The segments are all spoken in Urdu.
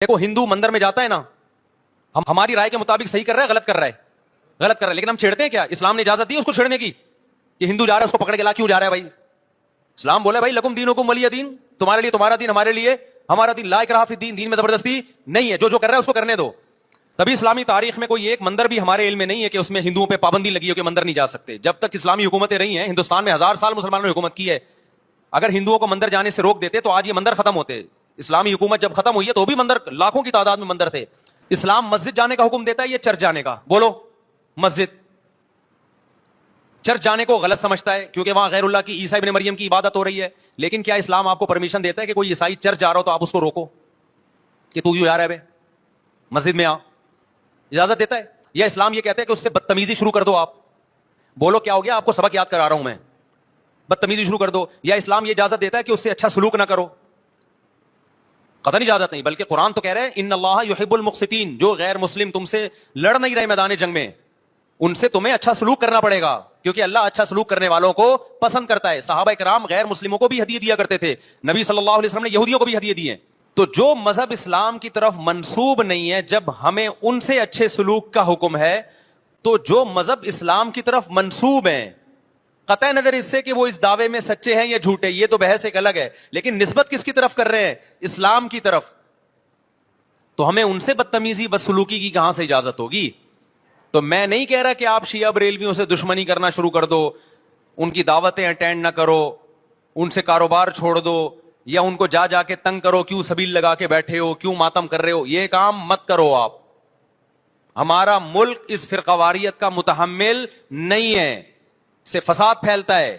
دیکھو ہندو مندر میں جاتا ہے نا, ہم ہماری رائے کے مطابق صحیح کر رہا ہے, غلط کر رہا ہے, غلط کر رہا ہے, لیکن ہم چھیڑتے ہیں کیا؟ اسلام نے اجازت دی اس کو چھیڑنے کی کہ ہندو جا رہا ہے اس کو پکڑ کے لا کیوں جا رہا ہے بھائی؟ اسلام بولے بھائی لکم دینکم ولی دین, تمہارے لیے تمہارا دین, ہمارے لیے ہمارا دین, لا اکراہ فی الدین, دین میں زبردستی نہیں ہے, جو کر رہا ہے اس کو کرنے دو. تبھی اسلامی تاریخ میں کوئی ایک مندر بھی ہمارے علم میں نہیں ہے کہ اس میں ہندوؤں پہ پابندی لگی ہو کہ مندر نہیں جا سکتے. جب تک اسلامی حکومتیں رہی ہیں, ہندوستان میں 1000 سال مسلمانوں نے حکومت کی ہے, اگر ہندوؤں کو مندر جانے سے روک دیتے تو آج یہ مندر ختم ہوتے. اسلامی حکومت جب ختم ہوئی ہے تو بھی مندر, لاکھوں کی تعداد میں مندر تھے. اسلام مسجد جانے کا حکم دیتا ہے, یہ چرچ جانے کا؟ بولو. مسجد, چرچ جانے کو غلط سمجھتا ہے کیونکہ وہاں غیر اللہ کی, عیسیٰ ابن مریم کی عبادت ہو رہی ہے. لیکن کیا اسلام آپ کو پرمیشن دیتا ہے کہ کوئی عیسائی چرچ جا رہا ہو تو آپ اس کو روکو کہ تو یوں جا رہا ہے بے, مسجد میں آ؟ اجازت دیتا ہے؟ یا اسلام یہ کہتا ہے کہ اس سے بدتمیزی شروع کر دو آپ؟ بولو کیا ہو گیا, آپ کو سبق یاد کرا رہا ہوں میں, بدتمیزی شروع کر دو. یا اسلام یہ اجازت دیتا ہے کہ اس سے اچھا سلوک نہ کرو؟ قطعاً اجازت نہیں, بلکہ قرآن تو کہہ رہے ہیں ان اللہ یحب المقسطین, جو غیر مسلم تم سے لڑ نہیں رہے میدان جنگ میں, ان سے تمہیں اچھا سلوک کرنا پڑے گا, کیونکہ اللہ اچھا سلوک کرنے والوں کو پسند کرتا ہے. صحابہ کرام غیر مسلموں کو بھی ہدیے دیا کرتے تھے, نبی صلی اللہ علیہ وسلم نے یہودیوں کو بھی ہدیے دیے. تو جو مذہب اسلام کی طرف منسوب نہیں ہے, جب ہمیں ان سے اچھے سلوک کا حکم ہے, تو جو مذہب اسلام کی طرف منسوب ہیں, قطع نظر اس سے کہ وہ اس دعوے میں سچے ہیں یا جھوٹے, یہ تو بحث ایک الگ ہے, لیکن نسبت کس کی طرف کر رہے ہیں؟ اسلام کی طرف. تو ہمیں ان سے بدتمیزی بدسلوکی کی کہاں سے اجازت ہوگی؟ تو میں نہیں کہہ رہا کہ آپ شیعہ بریلویوں سے دشمنی کرنا شروع کر دو, ان کی دعوتیں اٹینڈ نہ کرو, ان سے کاروبار چھوڑ دو, یا ان کو جا جا کے تنگ کرو, کیوں سبیل لگا کے بیٹھے ہو, کیوں ماتم کر رہے ہو, یہ کام مت کرو آپ. ہمارا ملک اس فرقواریت کا متحمل نہیں ہے, سے فساد پھیلتا ہے.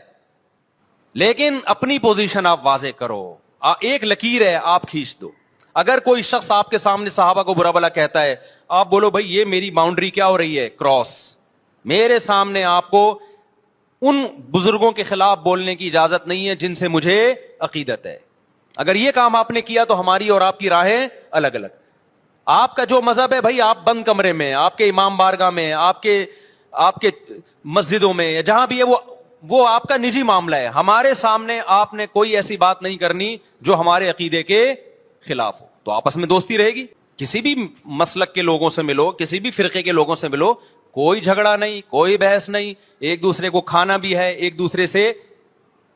لیکن اپنی پوزیشن آپ واضح کرو, ایک لکیر ہے آپ کھینچ دو. اگر کوئی شخص آپ کے سامنے صحابہ کو برا بھلا کہتا ہے, آپ بولو بھائی یہ میری باؤنڈری کیا ہو رہی ہے, کراس. میرے سامنے آپ کو ان بزرگوں کے خلاف بولنے کی اجازت نہیں ہے جن سے مجھے عقیدت ہے. اگر یہ کام آپ نے کیا تو ہماری اور آپ کی راہیں الگ الگ. آپ کا جو مذہب ہے بھائی, آپ بند کمرے میں, آپ کے امام بارگاہ میں, آپ کے مسجدوں میں, جہاں بھی ہے وہ آپ کا نجی معاملہ ہے. ہمارے سامنے آپ نے کوئی ایسی بات نہیں کرنی جو ہمارے عقیدے کے خلاف ہو. تو آپس میں دوستی رہے گی. کسی بھی مسلک کے لوگوں سے ملو, کسی بھی فرقے کے لوگوں سے ملو, کوئی جھگڑا نہیں, کوئی بحث نہیں. ایک دوسرے کو کھانا بھی ہے,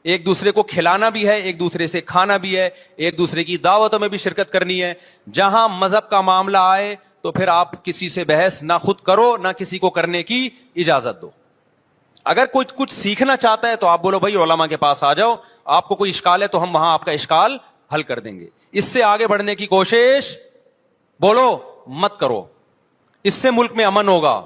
ایک دوسرے کو کھلانا بھی ہے, ایک دوسرے سے کھانا بھی ہے, ایک دوسرے کی دعوتوں میں بھی شرکت کرنی ہے. جہاں مذہب کا معاملہ آئے تو پھر آپ کسی سے بحث نہ خود کرو نہ کسی کو کرنے کی اجازت دو. اگر کوئی کچھ سیکھنا چاہتا ہے تو آپ بولو بھائی علماء کے پاس آ جاؤ, آپ کو کوئی اشکال ہے تو ہم وہاں آپ کا اشکال حل کر دیں گے. اس سے آگے بڑھنے کی کوشش بولو مت کرو, اس سے ملک میں امن ہوگا.